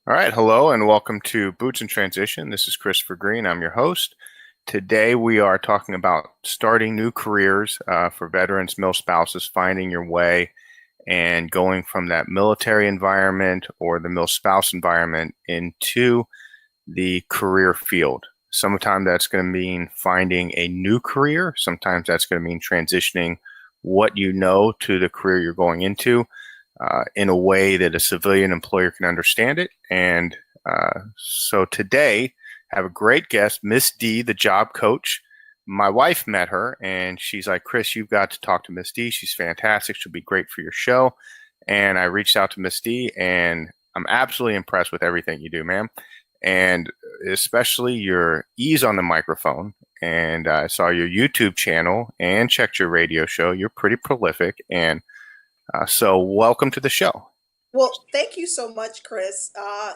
All right, hello and welcome to Boots in Transition. This is Christopher Green. I'm your host. Today we are talking about starting new careers for veterans, mil spouses, finding your way and going from that military environment or the mil spouse environment into the career field. Sometimes that's going to mean finding a new career. Sometimes that's going to mean transitioning what you know to the career you're going into in a way that a civilian employer can understand it. And so today, I have a great guest, Miss D, the job coach. My wife met her and she's like, Chris, you've got to talk to Miss D. She's fantastic. She'll be great for your show. And I reached out to Miss D and I'm absolutely impressed with everything you do, ma'am. And especially your ease on the microphone. And I saw your YouTube channel and checked your radio show. You're pretty prolific. And so welcome to the show. Well, thank you so much, Chris.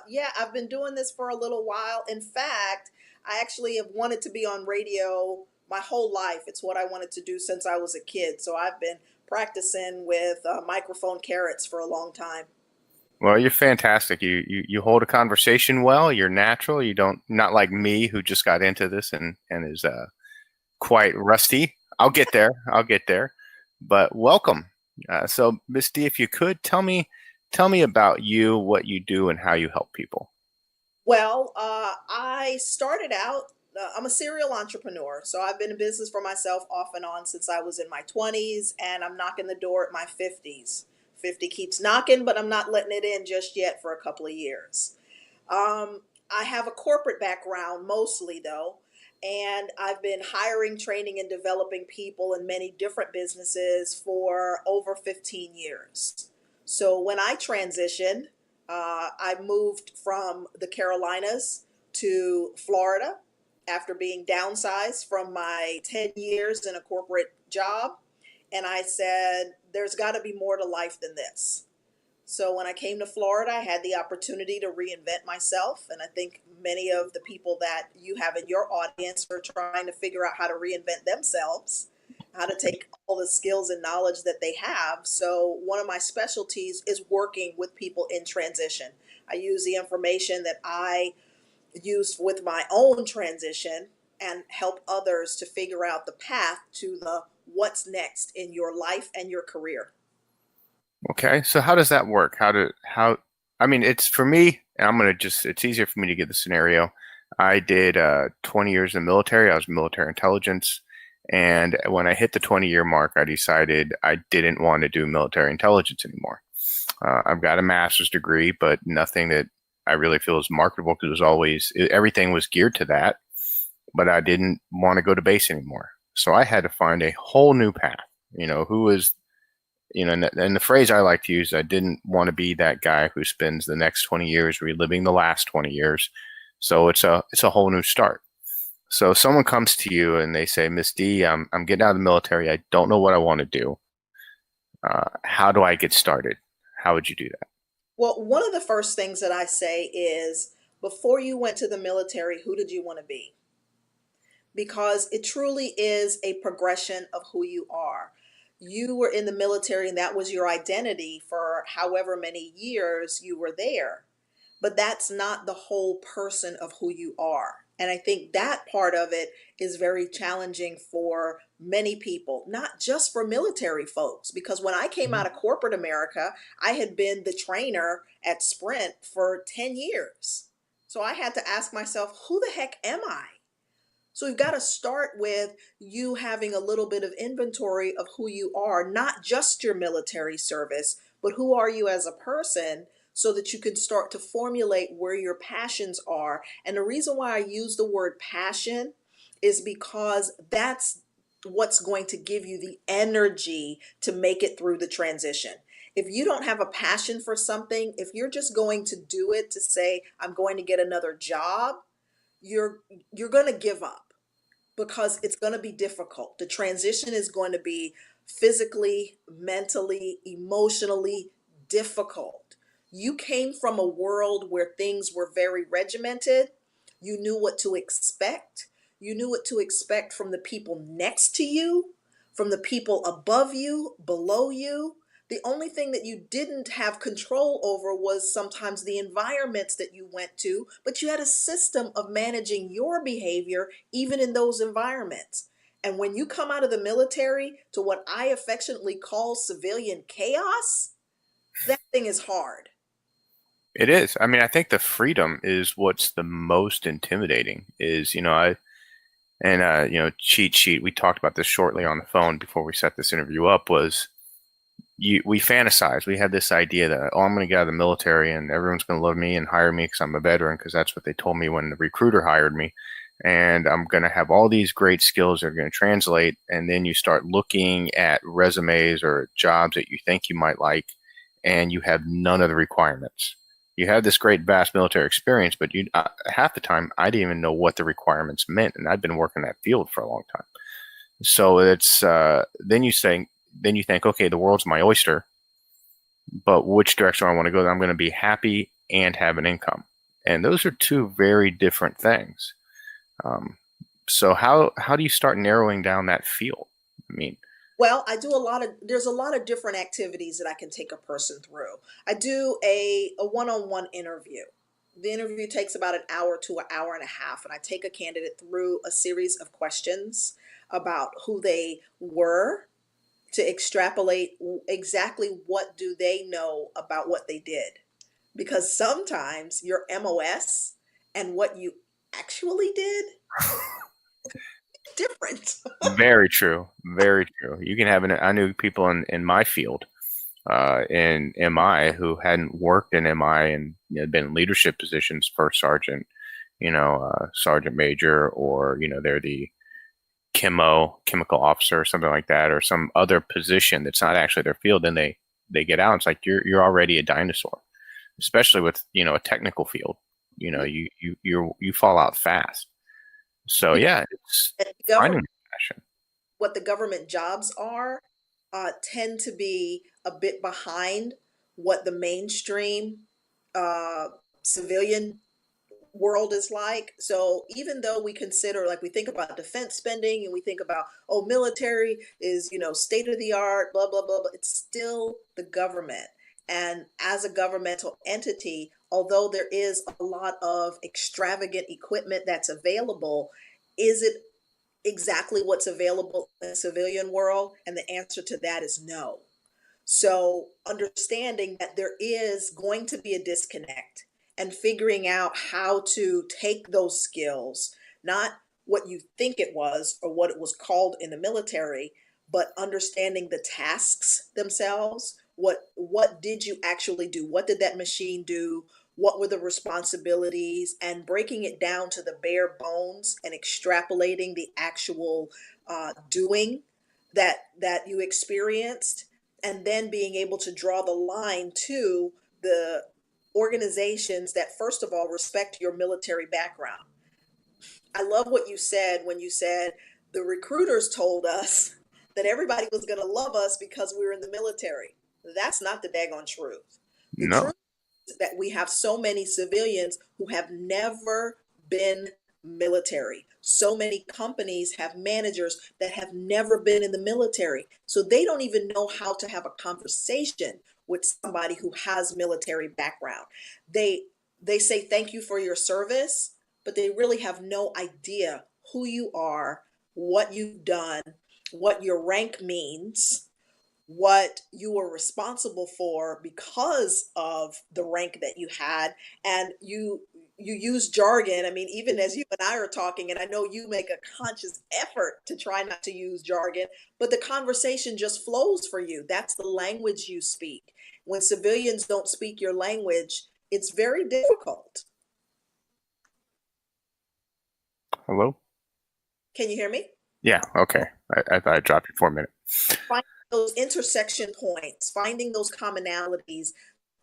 Yeah, I've been doing this for a little while. In fact, I actually have wanted to be on radio my whole life. It's what I wanted to do since I was a kid. So I've been practicing with microphone carrots for a long time. Well, you're fantastic. You hold a conversation well. You're natural. You don't not like me who just got into this and is quite rusty. I'll get there. I'll get there. But welcome. So, Miss D, if you could tell me about you, what you do, and how you help people. Well, I started out, I'm a serial entrepreneur. So I've been in business for myself off and on since I was in my 20s, and I'm knocking the door at my 50s. 50 keeps knocking, but I'm not letting it in just yet for a couple of years. I have a corporate background mostly, though, and I've been hiring, training, and developing people in many different businesses for over 15 years. So when I transitioned, I moved from the Carolinas to Florida after being downsized from my 10 years in a corporate job. And I said, there's got to be more to life than this. So when I came to Florida, I had the opportunity to reinvent myself. And I think many of the people that you have in your audience are trying to figure out how to reinvent themselves, how to take all the skills and knowledge that they have. So one of my specialties is working with people in transition. I use the information that I used with my own transition and help others to figure out the path to the what's next in your life and your career. Okay, so how does that work? How I mean, it's for me, and I'm gonna just it's easier for me to give the scenario. I did 20 years in the military. I was military intelligence, and when I hit the 20-year mark, I decided I didn't want to do military intelligence anymore. I've got a master's degree, but nothing that I really feel is marketable because it was always everything was geared to that, but I didn't want to go to base anymore. So I had to find a whole new path. Who is and the phrase I like to use, I didn't want to be that guy who spends the next 20 years reliving the last 20 years. So it's a whole new start. So if someone comes to you and they say, Miss D, I'm getting out of the military. I don't know what I want to do. How do I get started? How would you do that? Well, one of the first things that I say is before you went to the military, who did you want to be? Because it truly is a progression of who you are. You were in the military and that was your identity for however many years you were there. But that's not the whole person of who you are. And I think that part of it is very challenging for many people, not just for military folks. Because when I came out of corporate America, I had been the trainer at Sprint for 10 years. So I had to ask myself, who the heck am I? So we've got to start with you having a little bit of inventory of who you are, not just your military service, but who are you as a person so that you can start to formulate where your passions are. And the reason why I use the word passion is because that's what's going to give you the energy to make it through the transition. If you don't have a passion for something, if you're just going to do it to say, I'm going to get another job, you're you're going to give up because it's going to be difficult. The transition is going to be physically, mentally, emotionally difficult. You came from a world where things were very regimented. You knew what to expect. You knew what to expect from the people next to you, from the people above you, below you. The only thing that you didn't have control over was sometimes the environments that you went to, but you had a system of managing your behavior even in those environments. And when you come out of the military to what I affectionately call civilian chaos, that thing is hard. It is. I mean, I think the freedom is what's the most intimidating is, cheat sheet, we talked about this shortly on the phone before we set this interview up was we fantasize. We had this idea that, oh, I'm going to get out of the military and everyone's going to love me and hire me because I'm a veteran, because that's what they told me when the recruiter hired me. And I'm going to have all these great skills that are going to translate. And then you start looking at resumes or jobs that you think you might like, and you have none of the requirements. You have this great, vast military experience, but half the time I didn't even know what the requirements meant, and I've been working that field for a long time. So it's then you think, okay, the world's my oyster, but which direction I want to go? I'm going to be happy and have an income, and those are two very different things. Um, so how do you start narrowing down that field? I mean, Well, there's a lot of different activities that I can take a person through. I do a one-on-one interview. The interview takes about an hour to an hour and a half, and I take a candidate through a series of questions about who they were to extrapolate exactly what do they know about what they did. Because sometimes your MOS and what you actually did different. very true, very true. You can have I knew people in my field, in MI, who hadn't worked in MI and been in leadership positions, first sergeant, sergeant major, or they're the chemical officer or something like that, or some other position that's not actually their field. Then they get out. And it's like you're already a dinosaur, especially with a technical field. You fall out fast. So yeah, it's And finding government, the passion. what the government jobs are, tend to be a bit behind what the mainstream uh, civilian world is like. So even though we consider, like we think about defense spending and we think about, oh, military is, state of the art, blah, blah, blah, blah, it's still the government. And as a governmental entity, although there is a lot of extravagant equipment that's available, is it exactly what's available in the civilian world? And the answer to that is no. So understanding that there is going to be a disconnect and figuring out how to take those skills, not what you think it was or what it was called in the military, but understanding the tasks themselves. What did you actually do? What did that machine do? What were the responsibilities? And breaking it down to the bare bones and extrapolating the actual doing that you experienced, and then being able to draw the line to the organizations that first of all respect your military background. I love what you said when you said the recruiters told us that everybody was going to love us because we were in the military. That's not the daggone truth. The No, truth is that we have so many civilians who have never been military. So many companies have managers that have never been in the military. So they don't even know how to have a conversation with somebody who has military background. They they say thank you for your service, but they really have no idea who you are, what you've done, what your rank means, what you were responsible for because of the rank that you had. And you use jargon. I mean, even as you and I are talking, and I know you make a conscious effort to try not to use jargon, but the conversation just flows for you. That's the language you speak. When civilians don't speak your language, it's very difficult. hello. Can you hear me? Yeah, okay. I thought I dropped you for a minute. Finding those intersection points, finding those commonalities,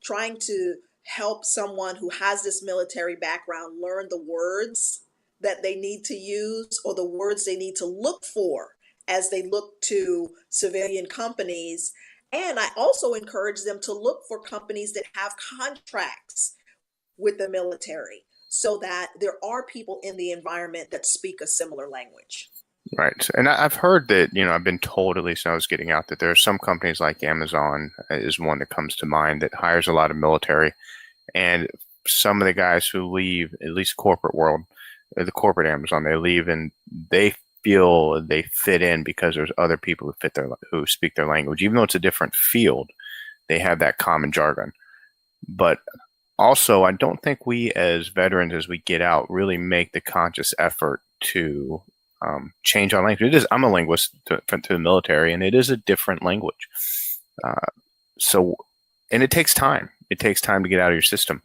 trying to help someone who has this military background learn the words that they need to use or the words they need to look for as they look to civilian companies. And I also encourage them to look for companies that have contracts with the military so that there are people in the environment that speak a similar language. Right. And I've heard that, I've been told, at least when I was getting out, that there are some companies like Amazon is one that comes to mind that hires a lot of military. And some of the guys who leave, at least corporate world, the corporate Amazon, they leave and they feel they fit in because there's other people who speak their language. Even though it's a different field, they have that common jargon. But also, I don't think we as veterans, as we get out, really make the conscious effort to change our language. I'm a linguist to the military, and it is a different language. Uh, so, and it takes time. It takes time to get out of your system.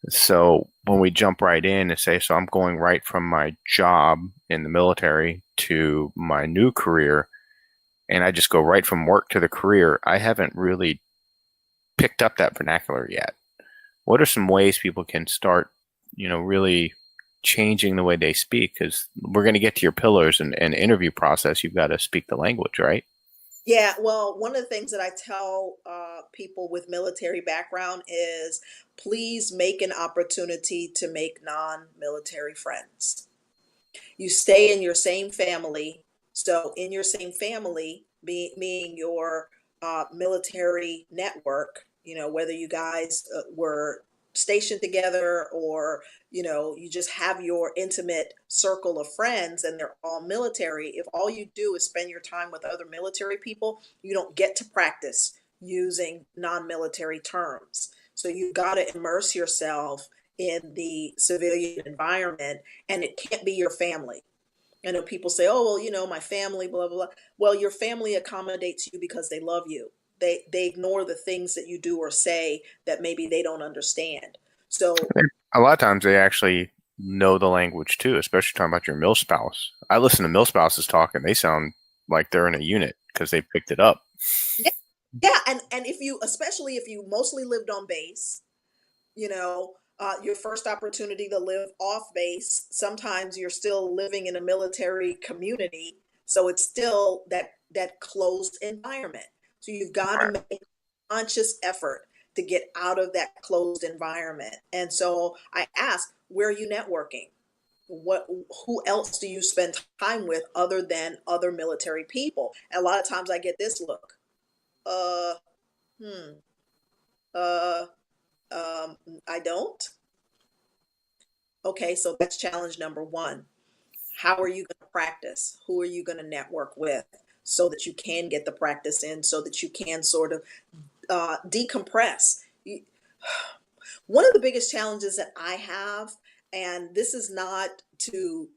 So when we jump right in and say, so I'm going right from my job in the military to my new career, and I just go right from work to the career, I haven't really picked up that vernacular yet. What are some ways people can start, really changing the way they speak? Because we're going to get to your pillars and interview process. You've got to speak the language, right? Yeah, well, one of the things that I tell people with military background is please make an opportunity to make non-military friends. You stay in your same family. So, in your same family, meaning your military network, whether you guys were stationed together or, you just have your intimate circle of friends and they're all military. If all you do is spend your time with other military people, you don't get to practice using non military terms. So, you've got to immerse yourself in the civilian environment and it can't be your family. I know people say, "Oh, well, my family, blah blah blah." Well, your family accommodates you because they love you. They ignore the things that you do or say that maybe they don't understand. So, A lot of times they actually know the language too, especially talking about your mill spouse. I listen to mill spouses talk and they sound like they're in a unit because they picked it up. yeah, yeah, and if you, especially if you mostly lived on base, your first opportunity to live off base, sometimes you're still living in a military community, so it's still that closed environment. So you've got to Right. make a conscious effort to get out of that closed environment. And so I ask, where are you networking? What Who else do you spend time with other than other military people? And a lot of times I get this look. Uh, hmm. Uh, I don't. Okay, so that's challenge number one. How are you going to practice? Who are you going to network with so that you can get the practice in, so that you can sort of decompress? One of the biggest challenges that I have, and this is not to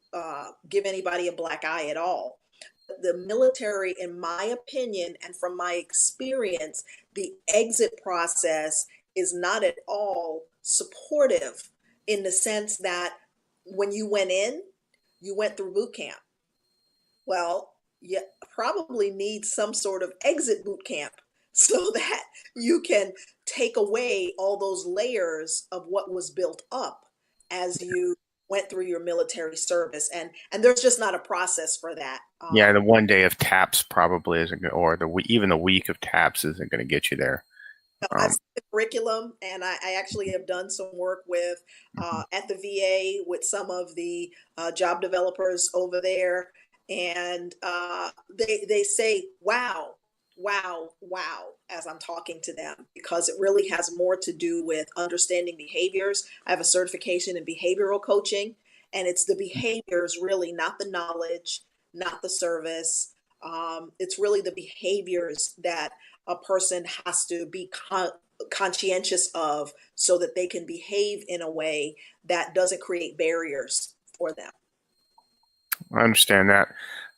give anybody a black eye at all, the military, in my opinion, and from my experience, the exit process is not at all supportive in the sense that when you went in, you went through boot camp. Well, you probably need some sort of exit boot camp so that you can take away all those layers of what was built up as you went through your military service, and there's just not a process for that. Yeah, the one day of taps probably isn't going, or even the week of taps isn't going to get you there. I've Um, seen the curriculum, and I actually have done some work with at the VA with some of the job developers over there, and they say, "Wow, wow, wow," as I'm talking to them because it really has more to do with understanding behaviors. I have a certification in behavioral coaching, and it's the behaviors really, not the knowledge, not the service. It's really the behaviors that a person has to be conscientious of so that they can behave in a way that doesn't create barriers for them. I understand that.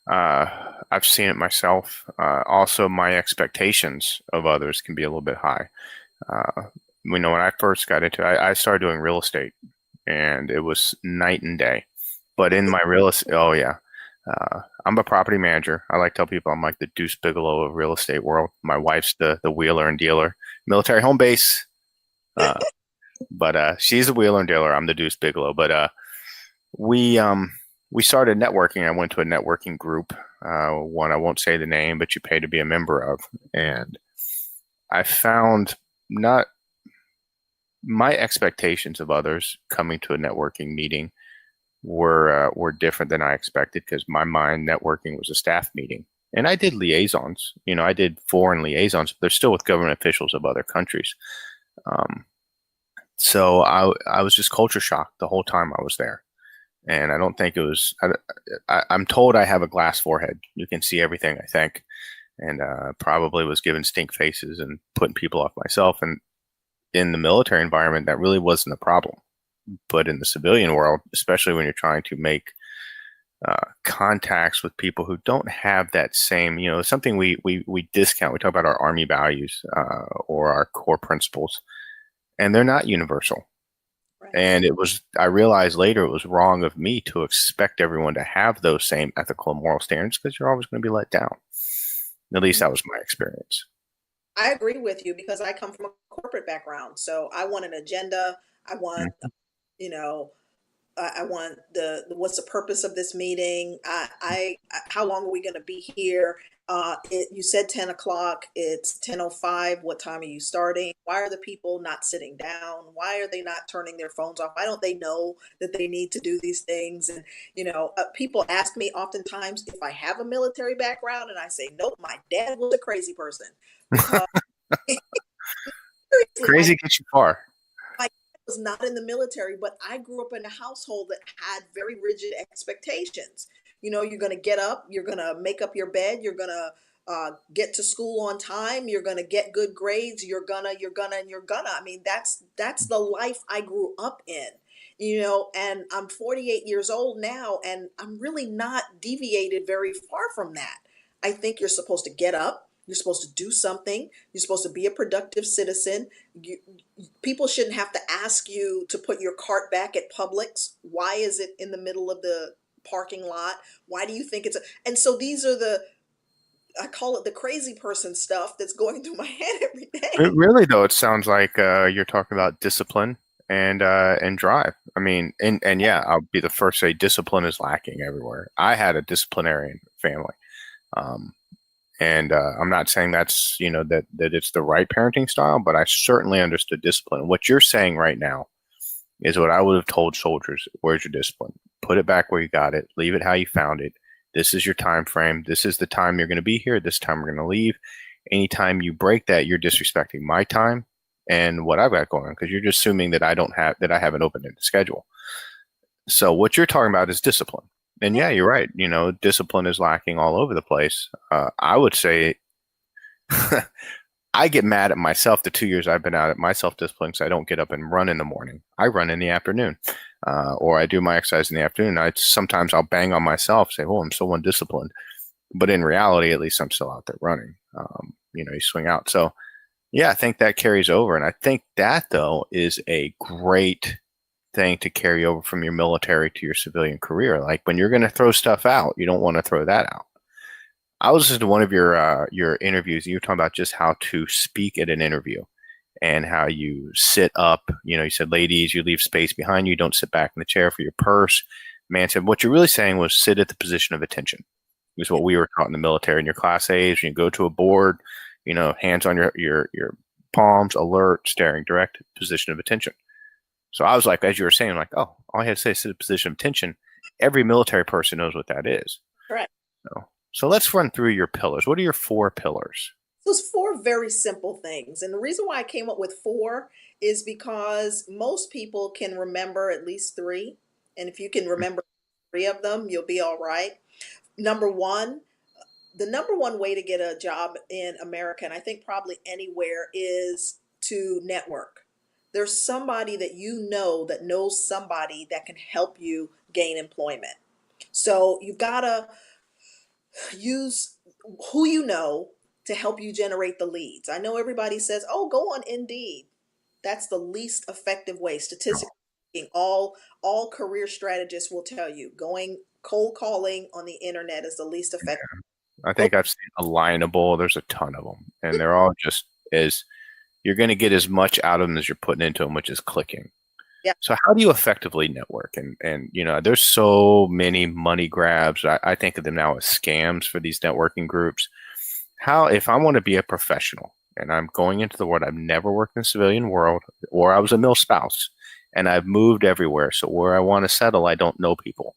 I've seen it myself. Also, my expectations of others can be a little bit high. Uh, when I first got into it, I started doing real estate, and it was night and day. But in my real estate, oh yeah, I'm a property manager. I like to tell people I'm like the Deuce Bigelow of real estate world. My wife's the wheeler and dealer, military home base. Uh, but she's the wheeler and dealer. I'm the Deuce Bigelow. But we um, we started networking. I went to a networking group. One I won't say the name, but you pay to be a member of, and I found not my expectations of others coming to a networking meeting were different than I expected because my mind networking was a staff meeting. And I did liaisons, I did foreign liaisons, but they're still with government officials of other countries. Um, so I was just culture shocked the whole time I was there. And I don't think it was, I'm told I have a glass forehead. You can see everything, I think. And probably was given stink faces and putting people off myself. And in the military environment, that really wasn't a problem. But in the civilian world, especially when you're trying to make contacts with people who don't have that same, something we discount. We talk about our Army values or our core principles, and they're not universal. Right. And I realized later it was wrong of me to expect everyone to have those same ethical and moral standards because you're always going to be let down. At least that was my experience. I agree with you because I come from a corporate background. So I want an agenda. I want, Mhm. you know, I want the what's the purpose of this meeting? How long are we going to be here? You said 10 o'clock. It's 10:05. What time are you starting? Why are the people not sitting down? Why are they not turning their phones off? Why don't they know that they need to do these things? And people ask me oftentimes if I have a military background, and I say nope. My dad was a crazy person because seriously, Crazy gets you far. my dad was not in the military, but I grew up in a household that had very rigid expectations. You're going to get up, you're going to make up your bed, you're going to get to school on time, you're going to get good grades, and you're gonna. I mean, that's the life I grew up in. And I'm 48 years old now, and I'm really not deviated very far from that. I think you're supposed to get up. You're supposed to do something. You're supposed to be a productive citizen. You, People shouldn't have to ask you to put your cart back at Publix. Why is it in the middle of the parking lot? Why do you think and so these are I call it the crazy person stuff that's going through my head every day. Really, though, it sounds like you're talking about discipline and drive. I mean, and yeah, I'll be the first to say discipline is lacking everywhere. I had a disciplinarian family, um, and I'm not saying that's that it's the right parenting style, but I certainly understood discipline. What you're saying right now is what I would have told soldiers. Where's your discipline? Put it back where you got it. Leave it how you found it. This is your time frame. This is the time you're going to be here. This time we're going to leave. Anytime you break that, you're disrespecting my time and what I've got going on because you're just assuming that I haven't opened the schedule. So what you're talking about is discipline. And yeah, you're right. Discipline is lacking all over the place. I would say I get mad at myself the 2 years I've been out at my self-discipline because I don't get up and run in the morning. I run in the afternoon, or I do my exercise in the afternoon. Sometimes I'll bang on myself, say, "Oh, I'm so undisciplined," but in reality, at least I'm still out there running. You swing out. So yeah, I think that carries over, and I think that though is a great thing to carry over from your military to your civilian career. Like when you're going to throw stuff out, you don't want to throw that out. I was listening to one of your interviews. And you were talking about just how to speak at an interview and how you sit up. You said, ladies, you leave space behind you. Don't sit back in the chair for your purse. Man said, what you're really saying was sit at the position of attention. Is what we were taught in the military in your class A's. You go to a board, hands on your palms, alert, staring, direct position of attention. So I was like, as you were saying, like, oh, all I had to say is sit at a position of attention. Every military person knows what that is. Correct. So let's run through your pillars. What are your 4 pillars? So it's four very simple things. And the reason why I came up with four is because most people can remember at least three. And if you can remember three of them, you'll be all right. Number one, the number one way to get a job in America, and I think probably anywhere, is to network. There's somebody that that knows somebody that can help you gain employment. So you've got to use who you know to help you generate the leads. I know everybody says, "Oh, go on Indeed." That's the least effective way. Statistically speaking, all career strategists will tell you going cold calling on the internet is the least effective. I Go, think I've seen Alignable. There's a ton of them, and they're all just as you're going to get as much out of them as you're putting into them, which is clicking. yeah, So how do you effectively network? And there's so many money grabs. I think of them now as scams for these networking groups. How, if I want to be a professional and I'm going into the world, I've never worked in the civilian world, or I was a mil spouse, and I've moved everywhere. So where I want to settle, I don't know people.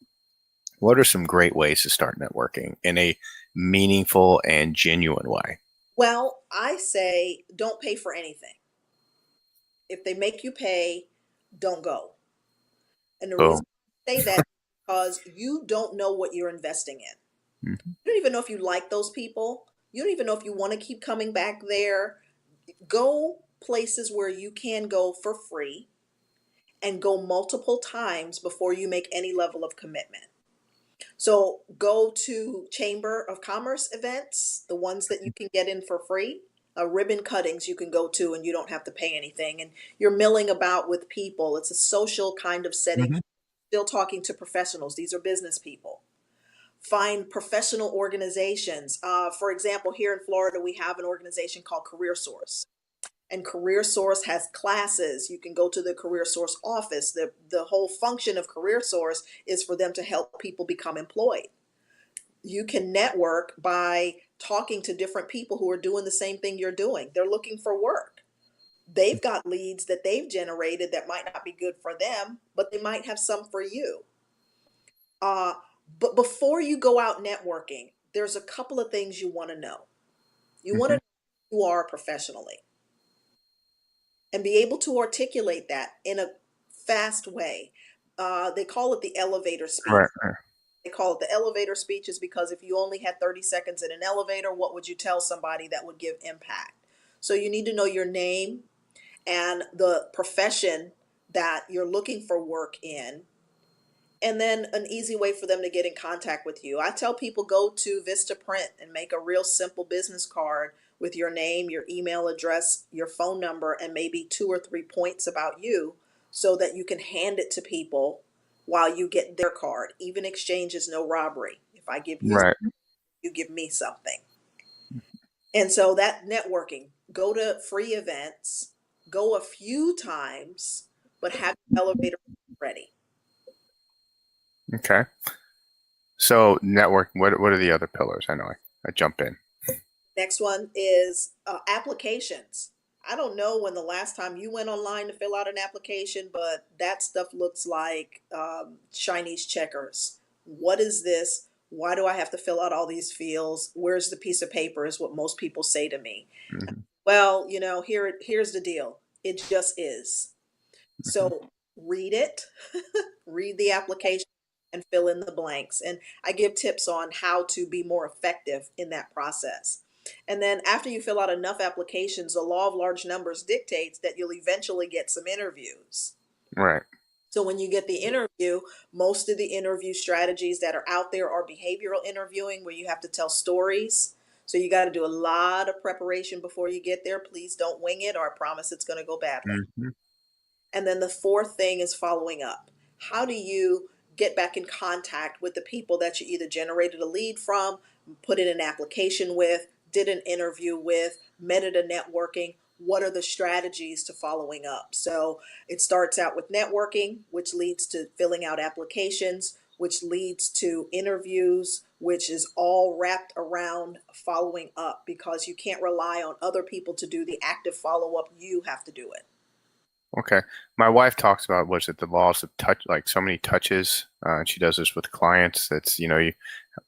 What are some great ways to start networking in a meaningful and genuine way? Well, I say don't pay for anything. If they make you pay, don't go. And the reason Boom. I say that is because you don't know what you're investing in. Mhm. You don't even know if you like those people. You don't even know if you want to keep coming back there. Go places where you can go for free and go multiple times before you make any level of commitment. So go to Chamber of Commerce events, the ones that you can get in for free. Ribbon cuttings you can go to and you don't have to pay anything. And you're milling about with people. It's a social kind of setting. Mhm. Still talking to professionals. These are business people. Find professional organizations. For example, here in Florida, we have an organization called Career Source. And Career Source has classes. You can go to the Career Source office. The whole function of Career Source is for them to help people become employed. You can network by talking to different people who are doing the same thing you're doing. They're looking for work. They've got leads that they've generated that might not be good for them, but they might have some for you. Uh, but before you go out networking, there's a couple of things you want to know. You want to Mhm. know who you are professionally and be able to articulate that in a fast way. They call it the elevator speech. Right. Right. They call it the elevator speeches because if you only had 30 seconds in an elevator, what would you tell somebody that would give impact? So you need to know your name and the profession that you're looking for work in, and then an easy way for them to get in contact with you. I tell people go to Vistaprint and make a real simple business card with your name, your email address, your phone number, and maybe 2 or 3 points about you so that you can hand it to people while you get their card. Even exchange is no robbery. If I give you, Right. you give me something. And so that networking, go to free events, go a few times, but have your elevator ready. Okay. So network. What are the other pillars? I know I jump in. Next one is applications. I don't know when the last time you went online to fill out an application, but that stuff looks like Chinese checkers. What is this? Why do I have to fill out all these fields? Where's the piece of paper? Is what most people say to me. Mhm. Well, here's the deal. It just is. Mhm. So read it, read the application, and fill in the blanks. And I give tips on how to be more effective in that process. And then after you fill out enough applications, the law of large numbers dictates that you'll eventually get some interviews. Right. So when you get the interview, most of the interview strategies that are out there are behavioral interviewing, where you have to tell stories. So you got to do a lot of preparation before you get there. Please don't wing it, or I promise it's going to go badly. Mhm. And then the fourth thing is following up. How do you get back in contact with the people that you either generated a lead from, put in an application with, did an interview with, met at a networking? What are the strategies to following up? So it starts out with networking, which leads to filling out applications, which leads to interviews, which is all wrapped around following up because you can't rely on other people to do the active follow up. You have to do it. Okay. My wife talks about was it the laws of touch, like so many touches. And she does this with clients. That's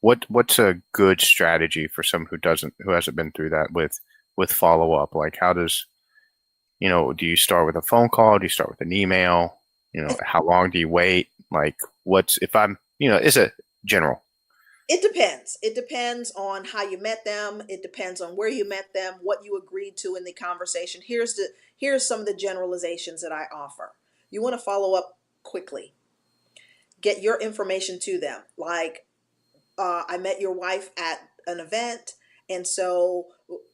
what's a good strategy for someone who hasn't been through that with follow up? Like how does do you start with a phone call? Do you start with an email? How long do you wait? Like what's if I'm is it general? It depends. It depends on how you met them. It depends on where you met them, what you agreed to in the conversation. Here's some of the generalizations that I offer. You want to follow up quickly. Get your information to them. Like I met your wife at an event, and so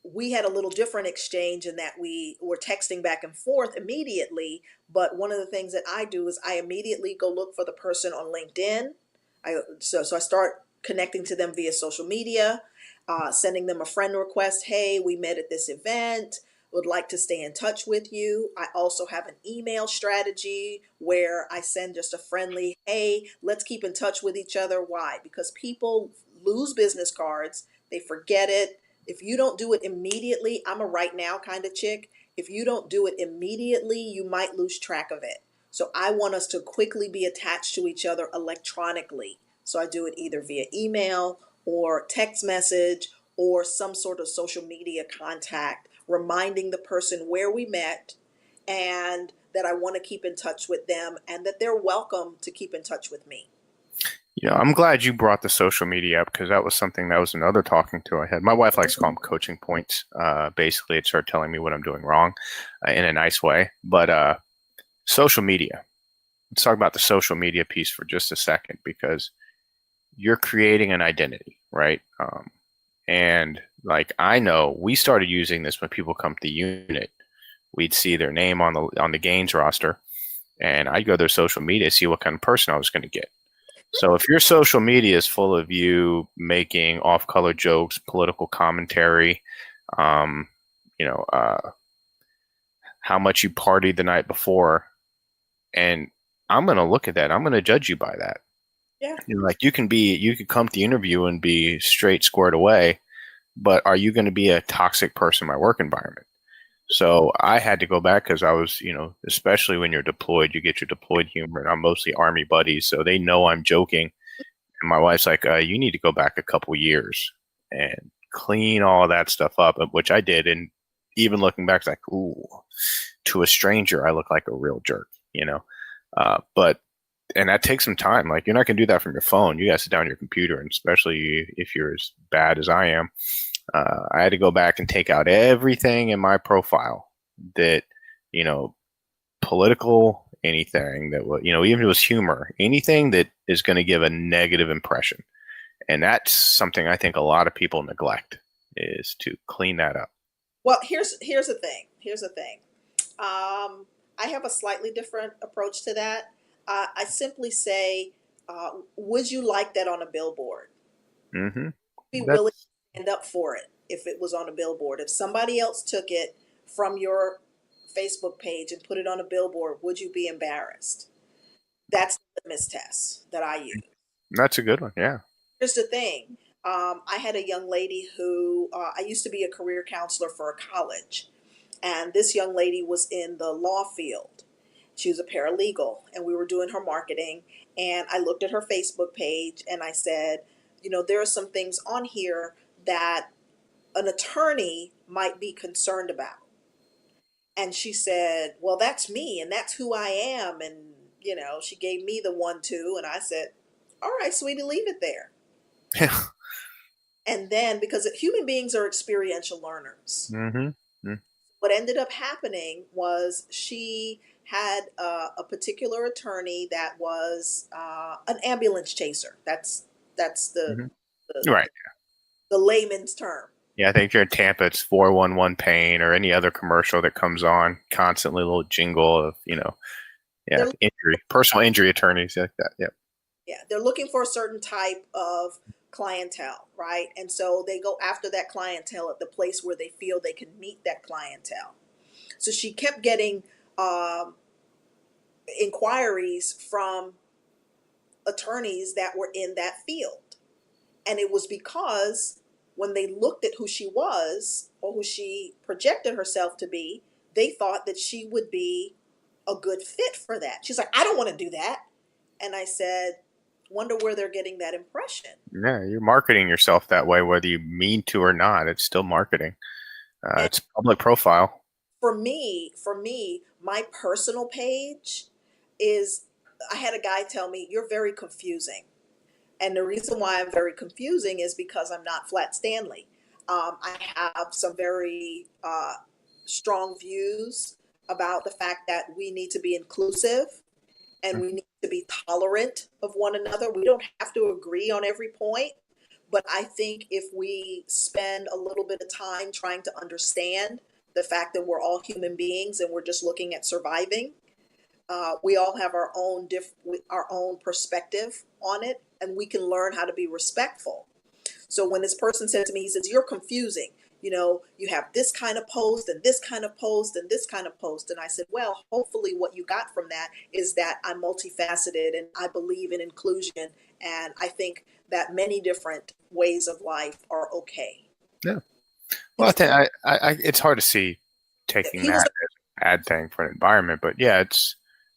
we had a little different exchange in that we were texting back and forth immediately. But one of the things that I do is I immediately go look for the person on LinkedIn. So I start connecting to them via social media, sending them a friend request. Hey, we met at this event. Would like to stay in touch with you. I also have an email strategy where I send just a friendly, hey, let's keep in touch with each other. Why? Because people lose business cards, they forget it. If you don't do it immediately, I'm a right now kind of chick. If you don't do it immediately, you might lose track of it. So I want us to quickly be attached to each other electronically. So I do it either via email or text message or some sort of social media contact, reminding the person where we met and that I want to keep in touch with them and that they're welcome to keep in touch with me. I'm glad you brought the social media up because that was something that was another talking to I had. My wife likes to call them coaching points. Basically, it's her telling me what I'm doing wrong in a nice way. But social media. Let's talk about the social media piece for just a second because you're creating an identity, right? And like I know we started using this when people come to the unit. We'd see their name on the gains roster, and I'd go to their social media to see what kind of person I was going to get. So if your social media is full of you making off-color jokes, political commentary, um, you know, how much you partied the night before, and I'm going to look at that. I'm going to judge you by that. Yeah. Like you could come to the interview and be straight squared away, but are you going to be a toxic person in my work environment? So I had to go back because I was, especially when you're deployed, you get your deployed humor, and I'm mostly Army buddies, so they know I'm joking. And my wife's like, you need to go back a couple years and clean all that stuff up, which I did. And even looking back, it's like, ooh, to a stranger, I look like a real jerk. But and that takes some time. Like you're not going to do that from your phone. You got to sit down on your computer, and especially if you're as bad as I am. I had to go back and take out everything in my profile that, political, anything that was, even if it was humor, anything that is going to give a negative impression. And that's something I think a lot of people neglect is to clean that up. Well, here's the thing. Here's the thing. I have a slightly different approach to that. I simply say, would you like that on a billboard? Mm-hmm. Be willing to stand up for it if it was on a billboard. If somebody else took it from your Facebook page and put it on a billboard, would you be embarrassed? That's the litmus test that I use. That's a good one. Yeah. Here's the thing. I had a young lady who I used to be a career counselor for a college, and this young lady was in the law field. She was a paralegal, and we were doing her marketing. And I looked at her Facebook page and I said, there are some things on here that an attorney might be concerned about. And she said, well, that's me and that's who I am. And, she gave me the 1-2. And I said, all right, sweetie, leave it there. Yeah. And then because human beings are experiential learners, Mm-hmm. Mm-hmm. what ended up happening was she had a particular attorney that was an ambulance chaser. That's the, Right. the layman's term. Yeah, I think if you're in Tampa, it's 411 pain or any other commercial that comes on constantly, a little jingle of, personal injury attorneys like that. Yep. Yeah, they're looking for a certain type of clientele, right? And so they go after that clientele at the place where they feel they can meet that clientele. So she kept getting inquiries from attorneys that were in that field. And it was because when they looked at who she was or who she projected herself to be, they thought that she would be a good fit for that. She's like, I don't want to do that. And I said, wonder where they're getting that impression. Yeah, you're marketing yourself that way, whether you mean to or not. It's still marketing. It's public profile. For me, my personal page is, I had a guy tell me, you're very confusing. And the reason why I'm very confusing is because I'm not Flat Stanley. I have some very strong views about the fact that we need to be inclusive and we need to be tolerant of one another. We don't have to agree on every point, but I think if we spend a little bit of time trying to understand the fact that we're all human beings and we're just looking at surviving, we all have our own perspective on it, and we can learn how to be respectful. So when this person said to me, he says, you're confusing. You have this kind of post and this kind of post and this kind of post. And I said, well, hopefully what you got from that is that I'm multifaceted and I believe in inclusion. And I think that many different ways of life are okay. Yeah. Well, I think I it's hard to see taking that as a bad thing for an environment, but yeah,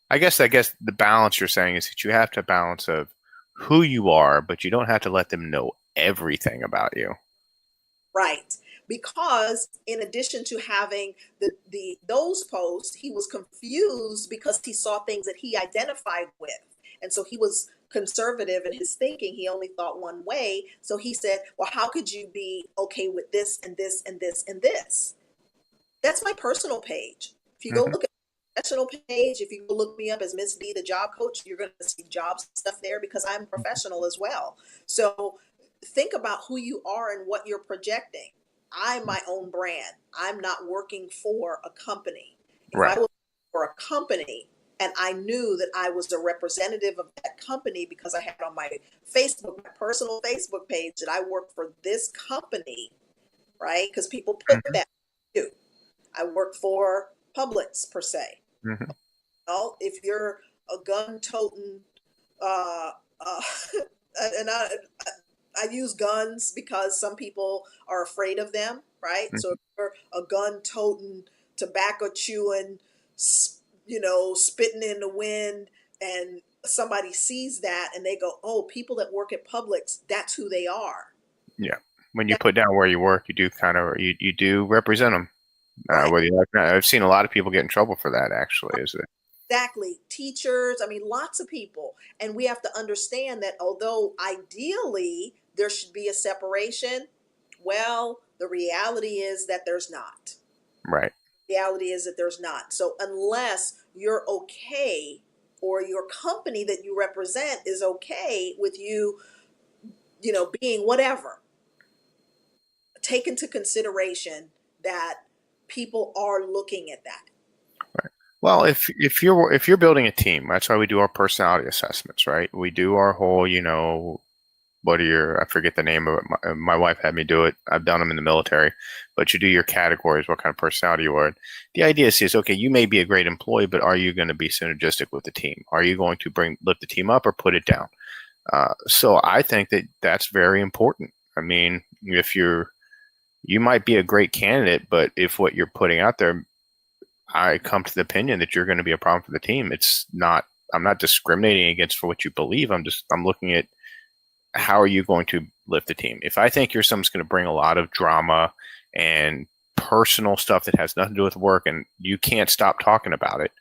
I guess the balance you're saying is that you have to balance of who you are, but you don't have to let them know everything about you. Right. Because in addition to having the those posts, he was confused because he saw things that he identified with. And so he was conservative in his thinking. He only thought one way. So he said, well, how could you be okay with this and this and this and this? That's my personal page. If you go Hmm. look at my professional page, if you go look me up as Miss D, the job coach, you're going to see job stuff there because I'm professional as well. So think about who you are and what you're projecting. I'm my own brand. I'm not working for a company. If I Right. was for a company and I knew that I was a representative of that company because I had on my Facebook, my personal Facebook page, that I work for this company, right? Because people put Hmm. that too. I work for Publix per se. Hmm. Well, if you're a gun toting, uh, uh, and I use guns because some people are afraid of them, right? So if Hmm. you're a gun toting, tobacco chewing, spitting in the wind, and somebody sees that and they go, "Oh, people that work at Publix, that's who they are." Yeah. When you That, put down where you work, you do kind of you do represent them. right. Whether you like it or not. I've seen a lot of people get in trouble for that. Actually, is it? Exactly. Teachers, I mean, lots of people. And we have to understand that although ideally there should be a separation, well, the reality is that there's not. Right. Reality is that there's not. So unless you're okay or your company that you represent is okay with you, being whatever, take into consideration that people are looking at that. Right. Well, if you're building a team, that's why we do our personality assessments, right? We do our whole, what are your, I forget the name of it. My wife had me do it. I've done them in the military, but you do your categories, what kind of personality you are. The idea is, okay, you may be a great employee, but are you going to be synergistic with the team? Are you going to lift the team up or put it down? So I think that that's very important. I mean, if you might be a great candidate, but if what you're putting out there, I come to the opinion that you're going to be a problem for the team. I'm not discriminating against for what you believe. I'm looking at how are you going to lift the team. If I think you're someone's going to bring a lot of drama and personal stuff that has nothing to do with work and you can't stop talking about it.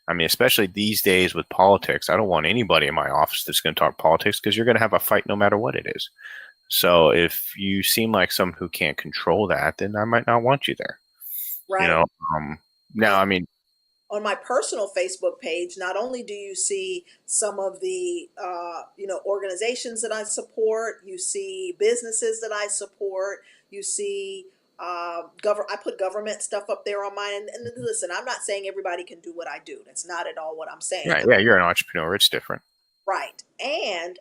I mean, especially these days with politics, I don't want anybody in my office that's going to talk politics because you're going to have a fight no matter what it is. So if you seem like someone who can't control that, then I might not want you there. You Right. know, now, I mean, On my personal Facebook page, not only do you see some of the organizations that I support, you see businesses that I support, you see I put government stuff up there on mine. And listen, I'm not saying everybody can do what I do. That's not at all what I'm saying. yeah, you're an entrepreneur. It's different. Right. And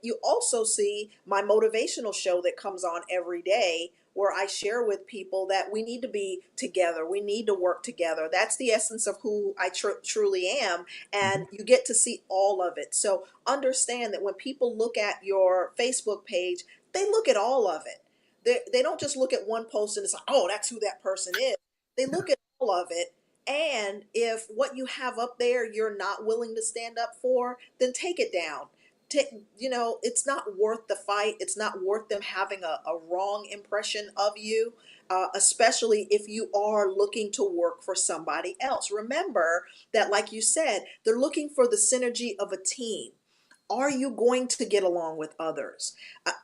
you also see my motivational show that comes on every day where I share with people that we need to be together. We need to work together. That's the essence of who I truly am, Mhm. and you get to see all of it. So understand that when people look at your Facebook page, they look at all of it. They don't just look at one post and it's like, "Oh, that's who that person is." They look at all of it, and if what you have up there you're not willing to stand up for, then take it down. It's not worth the fight. It's not worth them having a wrong impression of you, especially if you are looking to work for somebody else. Remember that, like you said, they're looking for the synergy of a team. Are you going to get along with others?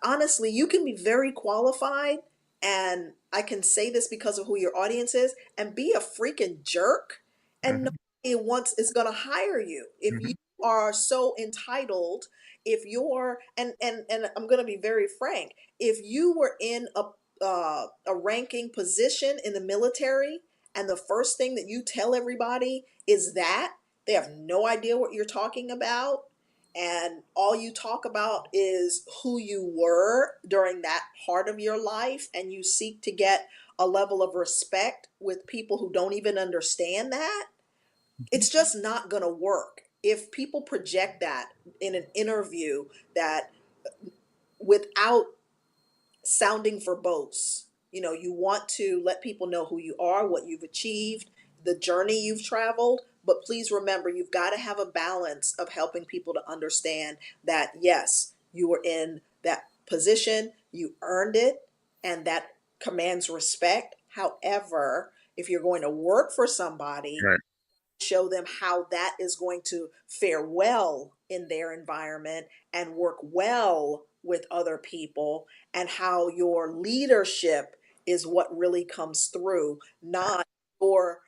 Honestly, you can be very qualified, and I can say this because of who your audience is, and be a freaking jerk, and Mhm. nobody wants is going to hire you if you Mhm. are so entitled. If you're and I'm going to be very frank, if you were in a ranking position in the military, and the first thing that you tell everybody is that they have no idea what you're talking about, and all you talk about is who you were during that part of your life, and you seek to get a level of respect with people who don't even understand that, it's just not going to work. If people project that in an interview, that without sounding verbose, you want to let people know who you are, what you've achieved, the journey you've traveled, But please remember, you've got to have a balance of helping people to understand that, yes, you were in that position, you earned it, and that commands respect. However, if you're going to work for somebody, Right. show them how that is going to fare well in their environment and work well with other people, and how your leadership is what really comes through, not your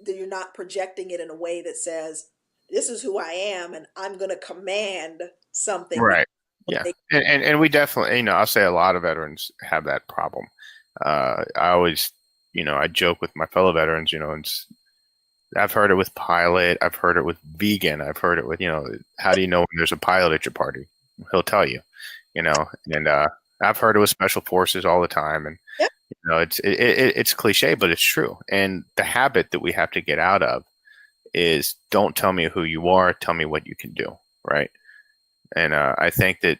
that you're not projecting it in a way that says, this is who I am and I'm going to command something because Right. Yeah. And we definitely, I'll say a lot of veterans have that problem. I always, I joke with my fellow veterans, and I've heard it with pilot, I've heard it with vegan, I've heard it with, how do you know when there's a pilot at your party? He'll tell you, and I've heard it with special forces all the time. And, yeah, it's cliche, but it's true. And the habit that we have to get out of is don't tell me who you are, tell me what you can do. Right. And I think that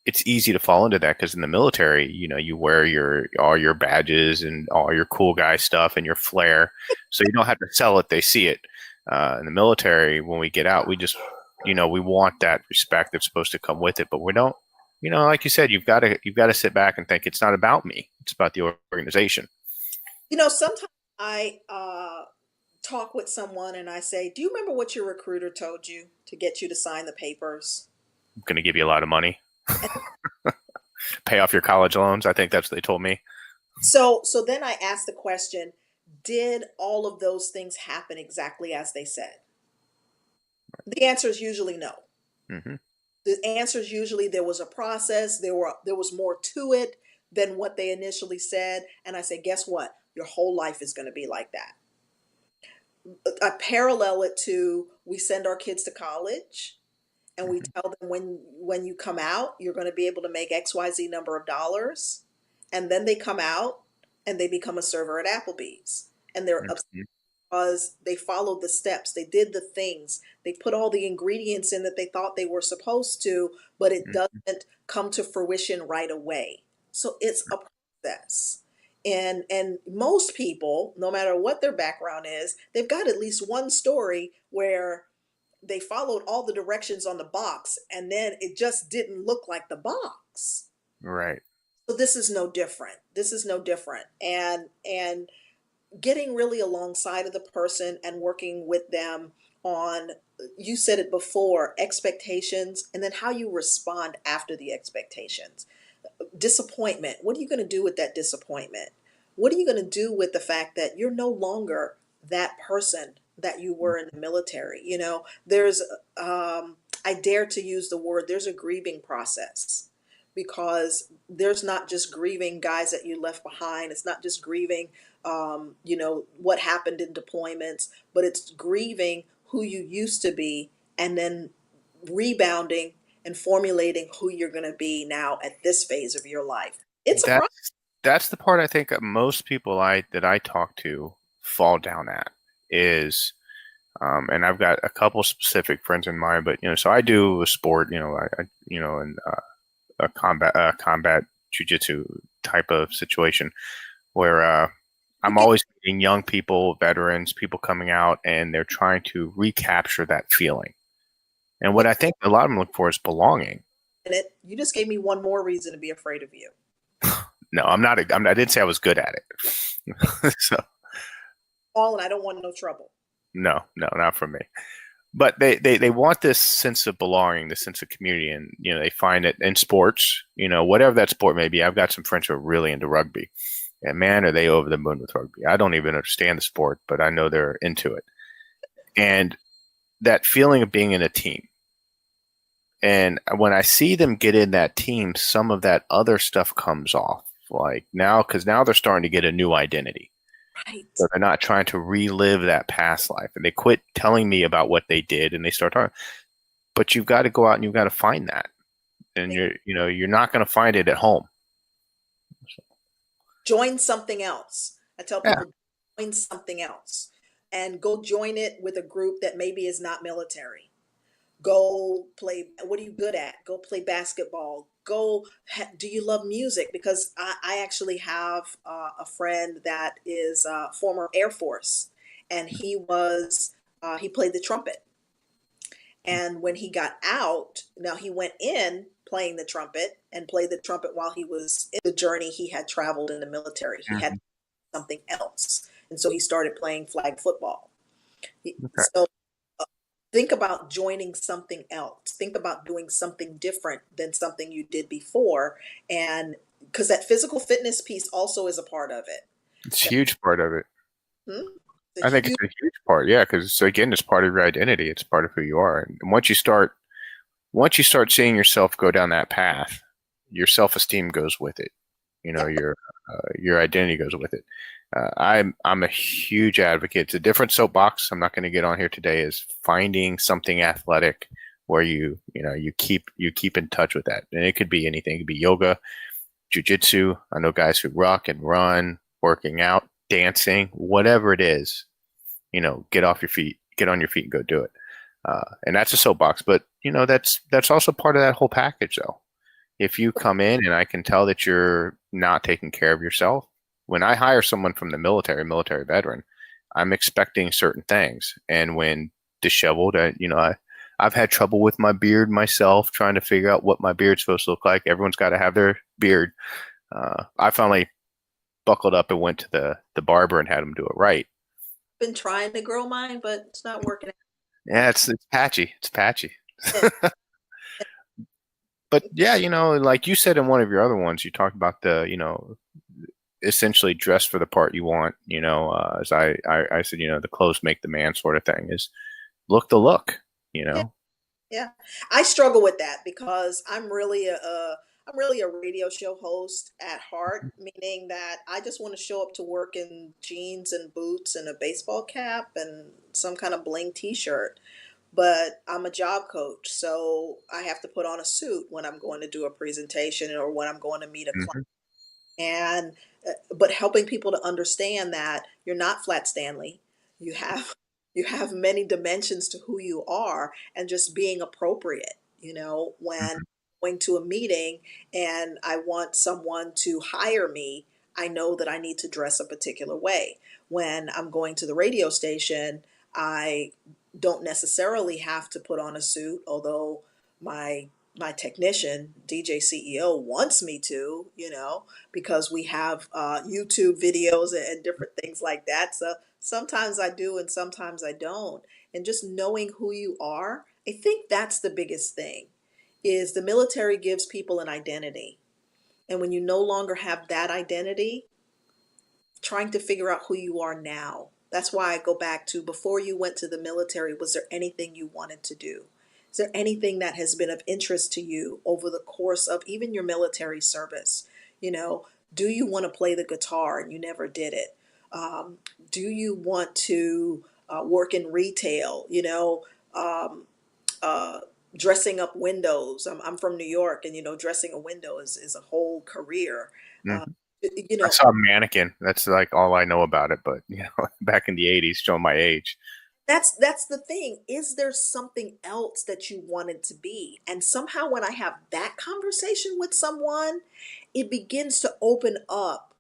it's easy to fall into that because in the military, you wear all your badges and all your cool guy stuff and your flair, so you don't have to sell it; they see it. In the military, when we get out, we just, we want that respect that's supposed to come with it, but we don't. Like you said, you've got to sit back and think it's not about me; it's about the organization. sometimes I talk with someone and I say, do you remember what your recruiter told you to get you to sign the papers? I'm going to give you a lot of money, And pay off your college loans. I think that's what they told me. so then I ask the question, did all of those things happen exactly as they said? The answer is usually no. Hmm. The answer is usually there was a process, there was more to it than what they initially said. And I say, guess what? Your whole life is going to be like that. I parallel it to, we send our kids to college and we tell them, when you come out, you're going to be able to make XYZ number of dollars. And then they come out and they become a server at Applebee's. And they're upset Hmm. because they followed the steps, they did the things, they put all the ingredients in that they thought they were supposed to, but it doesn't come to fruition right away. So it's a process. And most people, no matter what their background is, they've got at least one story where they followed all the directions on the box and then it just didn't look like the box. Right. So this is no different. This is no different. And getting really alongside of the person and working with them on, you said it before, expectations, and then how you respond after the expectations. Disappointment, what are you going to do with that disappointment? What are you going to do with the fact that you're no longer that person that you were in the military? There's I dare to use the word, there's a grieving process, because there's not just grieving guys that you left behind, it's not just grieving what happened in deployments, but it's grieving who you used to be, and then rebounding and formulating who you're going to be now at this phase of your life. It's a process. That's the part I think that most people that I talk to fall down at is, and I've got a couple specific friends in mind, but so I do a sport, in a combat jujitsu type of situation where I'm Okay. always meeting young people, veterans, people coming out, and they're trying to recapture that feeling. And what I think a lot of them look for is belonging. You just gave me one more reason to be afraid of you. No, I'm not. I didn't say I was good at it. So All, and I don't want no trouble. no, no, not from me. But they want this sense of belonging, this sense of community, and they find it in sports, whatever that sport may be. I've got some friends who are really into rugby, and man, are they over the moon with rugby. I don't even understand the sport, but I know they're into it. And that feeling of being in a team. And when I see them get in that team, some of that other stuff comes off. Like now, because now they're starting to get a new identity. Right. So they're not trying to relive that past life, and they quit telling me about what they did, and they start talking. But you've got to go out and you've got to find that, and you're not going to find it at home. So, Join something else. I tell yeah, people, join something else and go join it with a group that maybe is not military. Go play, what are you good at? Go play basketball. Do you love music? Because I actually have a friend that is former Air Force, and he played the trumpet. And when he got out, now he went in playing the trumpet and played the trumpet while he was in the journey he had traveled in the military. He had Mhm. something else. And so he started playing flag football. Okay. So think about joining something else. Think about doing something different than something you did before. And because that physical fitness piece also is a part of it. It's a huge part of it. Hmm? I It's a think it's huge, a huge part. Yeah, because again, it's part of your identity. It's part of who you are. And once you start seeing yourself go down that path, your self-esteem goes with it. You know, yep, your identity goes with it. I'm a huge advocate. It's a different soapbox. I'm not going to get on here today. Is finding something athletic where you keep in touch with that, and it could be anything. It could be yoga, jujitsu. I know guys who rock and run, working out, dancing, whatever it is. Get off your feet, get on your feet, and go do it. And that's a soapbox, but that's also part of that whole package, though. If you come in and I can tell that you're not taking care of yourself, when I hire someone from the military veteran, I'm expecting certain things. And when disheveled, I've had trouble with my beard myself, trying to figure out what my beard's supposed to look like. Everyone's got to have their beard. I finally buckled up and went to the barber and had him do it right. been trying to grow mine, but it's not working Yeah, it's patchy. It's patchy. out. But yeah, like you said in one of your other ones, you talked about essentially dress for the part you want. As I said, the clothes make the man sort of thing is look the look. You Yeah, know. yeah. I struggle with that because I'm really a radio show host at heart, meaning that I just want to show up to work in jeans and boots and a baseball cap and some kind of bling t-shirt. But I'm a job coach, so I have to put on a suit when I'm going to do a presentation or when I'm going to meet a client. Hmm. And but helping people to understand that you're not Flat Stanley. You have you have many dimensions to who you are, and just being appropriate. When Hmm. going to a meeting and I want someone to hire me, I know that I need to dress a particular way. When I'm going to the radio station, I don't necessarily have to put on a suit, although my my technician, DJ CEO, wants me to, because we have YouTube videos and different things like that. So sometimes I do and sometimes I don't. And just knowing who you are, I think that's the biggest thing, is the military gives people an identity. And when you no longer have that identity, trying to figure out who you are now. That's why I go back to, before you went to the military, was there anything you wanted to do? Is there anything that has been of interest to you over the course of even your military service? You know, do you want to play the guitar and you never did it? Do you want to work in retail? Um, uh, Dressing up windows. I'm from New York, and dressing a window is a whole career. Hmm. Uh, you I know, saw a mannequin. That's like all I know about it. But back in the '80s, showing my age. that's the thing. Is there something else that you wanted to be? And somehow when I have that conversation with someone, it begins to open up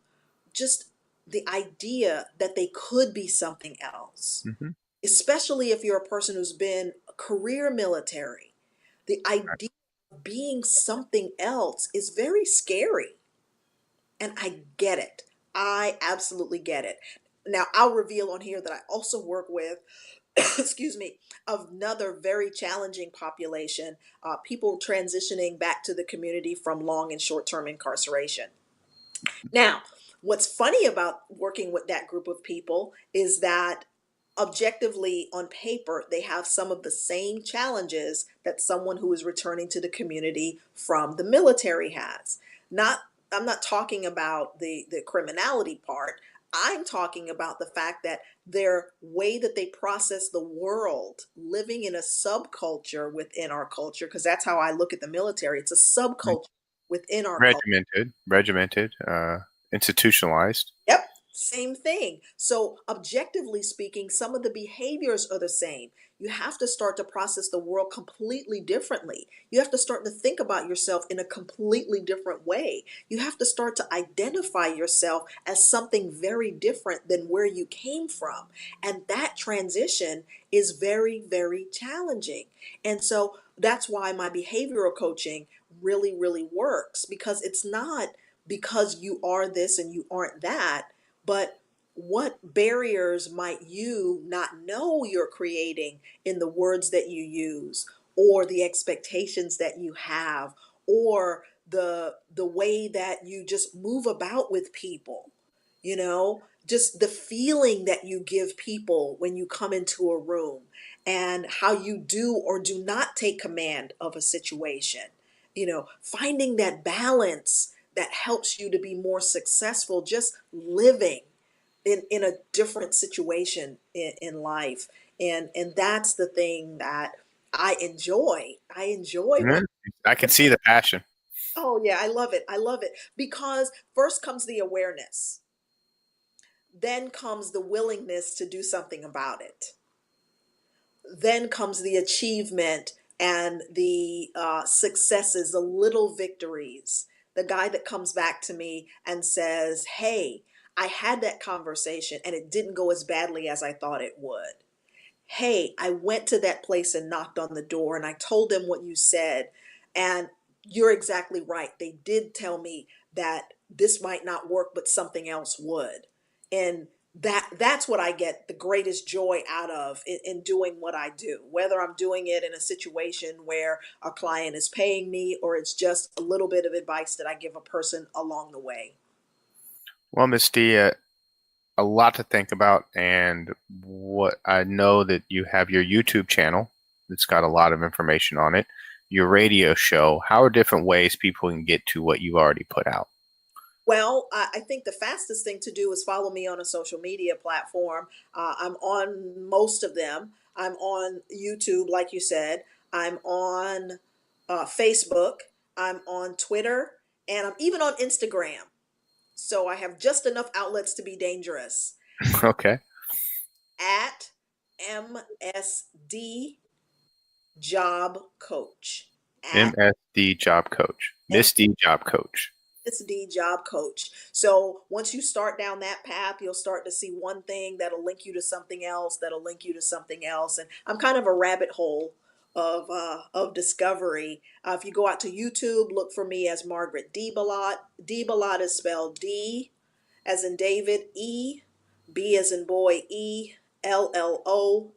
just the idea that they could be something else. Hmm. Especially if you're a person who's been a career military. The idea of being something else is very scary. And I get it. I absolutely get it. Now, I'll reveal on here that I also work with, excuse me, another very challenging population, people transitioning back to the community from long and short term incarceration. Now, what's funny about working with that group of people is that objectively on paper, they have some of the same challenges that someone who is returning to the community from the military has. Not, I'm not talking about the criminality part. I'm talking about the fact that their way that they process the world, living in a subculture within our culture, because that's how I look at the military. It's a subculture within our culture. Regimented, institutionalized. Yep. Same thing. So, objectively speaking, some of the behaviors are the same. You have to start to process the world completely differently. You have to start to think about yourself in a completely different way. You have to start to identify yourself as something very different than where you came from. And that transition is very, very challenging. And so, that's why my behavioral coaching really, really works, because it's not because you are this and you aren't that, but what barriers might you not know you're creating in the words that you use, or the expectations that you have, or the way that you just move about with people, just the feeling that you give people when you come into a room, and how you do or do not take command of a situation. Finding that balance that helps you to be more successful just living in a different situation in life. And that's the thing that I enjoy what. Mhm. I can see the passion. Oh yeah, I love it because first comes the awareness, then comes the willingness to do something about it, then comes the achievement and the successes, the little victories. The guy that comes back to me and says, "Hey, I had that conversation and it didn't go as badly as I thought it would. Hey, I went to that place and knocked on the door and I told them what you said. And you're exactly right. They did tell me that this might not work, but something else would." And that's what I get the greatest joy out of in doing what I do, whether I'm doing it in a situation where a client is paying me or it's just a little bit of advice that I give a person along the way. Well, Miss D, a lot to think about, and what I know that you have your YouTube channel that's got a lot of information on it, your radio show. How are different ways people can get to what you've already put out? Well, I think the fastest thing to do is follow me on a social media platform. I'm on most of them. I'm on YouTube, like you said. I'm on Facebook. I'm on Twitter. And I'm even on Instagram. So I have just enough outlets to be dangerous. Okay. At MSD Job Coach. At MSD Job Coach. Miss D Job Coach. It's the job coach. So once you start down that path, you'll start to see one thing that'll link you to something else, that'll link you to something else. And I'm kind of a rabbit hole of discovery. If you go out to YouTube, look for me as Margaret D. Ballot. D. Ballot is spelled D as in David, E, B as in boy, E, Llotte.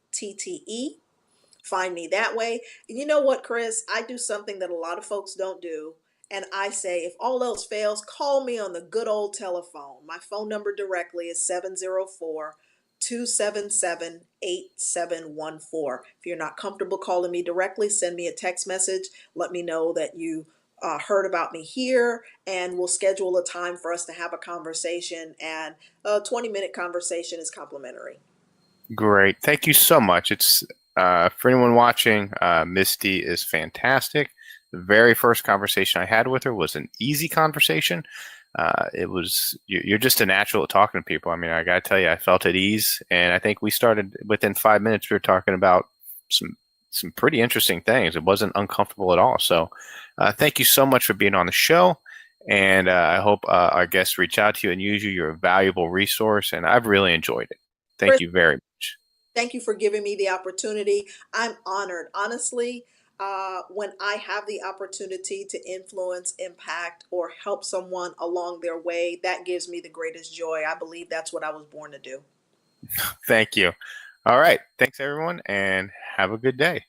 Find me that way. And you know what, Chris? I do something that a lot of folks don't do. And I say, if all else fails, call me on the good old telephone. My phone number directly is 704-277-8714. If you're not comfortable calling me directly, send me a text message. Let me know that you heard about me here, and we'll schedule a time for us to have a conversation. And a 20-minute conversation is complimentary. Great. Thank you so much. It's for anyone watching, Misty is fantastic. The very first conversation I had with her was an easy conversation. It was you're just a natural at talking to people. I mean, I gotta tell you, I felt at ease, and I think we started within 5 minutes. We were talking about some pretty interesting things. It wasn't uncomfortable at all. So, thank you so much for being on the show. And I hope our guests reach out to you and use you. You're a valuable resource, and I've really enjoyed it. Thank Chris, you very much. thank you for giving me the opportunity. I'm honored. Honestly, when I have the opportunity to influence, impact, or help someone along their way, that gives me the greatest joy. I believe that's what I was born to do. Thank you. All right. Thanks, everyone, and have a good day.